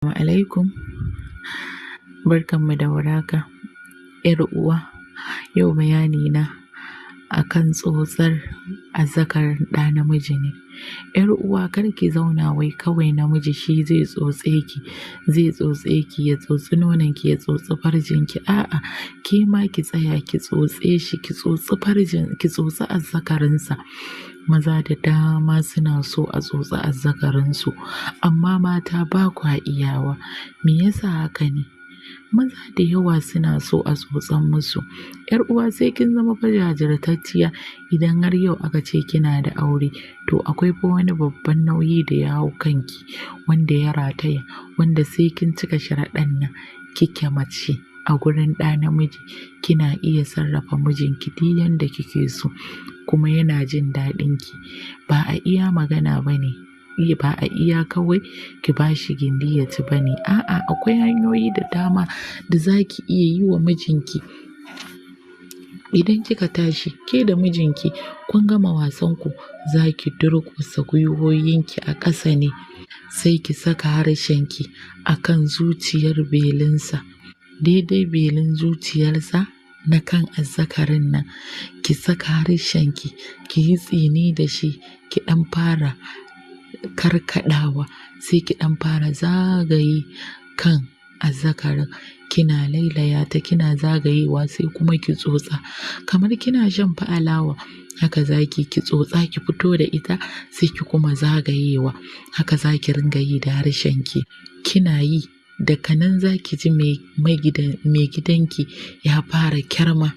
Assalamu alaikum, barkanmu da warhaka. 'Yar uwa, yau bayani na akan tsotsar azzakarin ɗa namiji ne. 'Yar uwa kar ki zauna wai kawai namiji shi zai tsotse ki, ya tsotsi nononki, ya tsotsi farjinki. A'a, ke ma ki tsaya ki tsotse shi, ki tsotsi azzakarinsa. Maza da dama suna so a tsotsi azzakarinsu, amma mata ba kwa iyawa. Me yasa haka ne? Maza da yawa suna so a tsotsan musu. 'Yar uwa sai kin zama fa jajirtacciya idan har yau aka ce kina da aure, to akwai fa wani babban nauyi da ya hau kanki, wanda ya rataya, wanda sai kin cika sharaɗan nan kike mace a gurin ɗa namiji. Kina iya sarrafa mijinki duk yanda kike so, kuma yana jin daɗin ki. Ba a iya magana bane, ba a iya kawai ki bashi gindi ya ci bane. A'a, akwai hanyoyi da dama da zaki iya yi wa mijinki. Idan kika tashi ke da mijinki kun gama wasan ku, zaki durƙusa gwiwoyinki a ƙasa ne, sai ki saka harshenki akan zuciyar belinsa, daidai belin zuciyarsa na kan azzakarin nan. Ki saka harshenki ki yi tsini da shi, ki ɗan fara karkaɗawa, sai ki ɗan fara zagaye kan azzakarin, kina lailaya ta, kina zagayewa, sai kuma ki tsotsa kamar kina shan fa alawa. Haka zaki ki tsotsa, ki fito da ita, sai ki kuma zagayewa. Haka zaki ringa yi da harshenki. Kina yi, daga nan zaki ji mai gidanki ya fara kyarma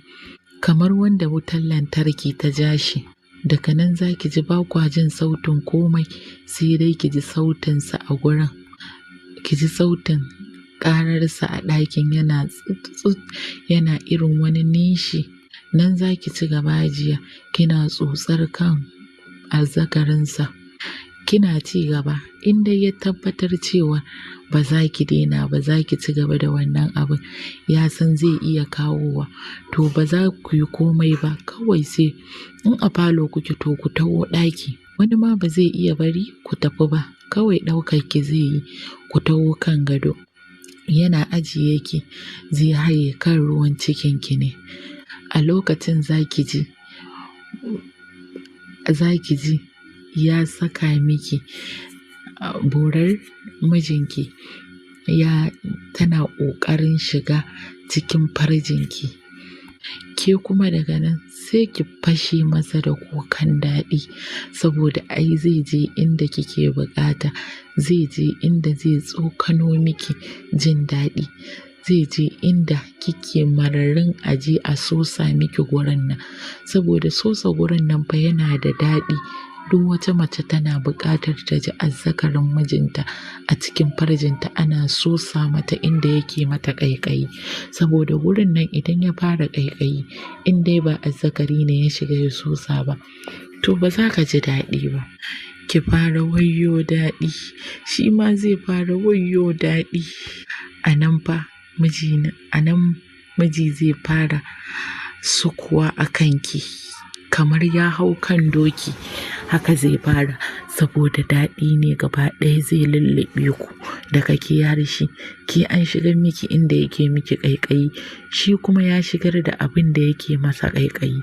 kamar wanda wutar lantarki ta ja shi. Daga nan zaki ji ba kwa jin sautin komai, sai dai ki ji sautinsa a gurin, ki ji sautin ƙararsa a ɗakin yana tsit yana irin wani nishi. Nan zaki ci gaba jiya kina tsotsar kan azzakarinsa, kina ci gaba. In dai ya tabbatar cewa ba za ki daina ba, za ki ci gaba da wannan abin, ya san zai iya kawowa, to ba za ku yi komai ba. Kawai sai in a falo kuke, to ku taho ɗaki. Wani ma ba zai iya bari ku tafi ba, kawai ɗaukar ki zai yi, ku taho kan gado. Yana ajiye ki, zai haye kan ruwan cikinki ne. A lokacin zaki ji ya saka miki borar mijinki, tana ƙoƙarin shiga cikin farjinki. Ke kuma daga nan sai ki fashe masa da kukan daɗi, saboda ai zai je inda kike buƙata, zai je inda zai tsokano miki jin daɗi, zai je inda kike mararin aje a sosa miki gurin nan. Saboda sosa gurin nan fa yana da daɗi. Duk wata mace tana buƙatar ta ji azzakarin mijinta a cikin farjinta, ana sosa mata inda yake mata ƙaiƙayi. Saboda gurin nan idan ya fara ƙaiƙayi, in dai ba azzakari ne ya shiga ya sosa ba, to ba za ka ji daɗi ba. Ki fara wayyo daɗi, shi ma zai fara wayyo daɗi. A nan miji zai fara sukuwa a kanki kamar ya hau kan doki. Haka zai fara, saboda daɗi ne gaba ɗaya zai lullube ku daga ke har shi. Ke an shigar miki inda yake miki ƙaiƙayi, shi kuma ya shigar da abin da yake masa ƙaiƙayi.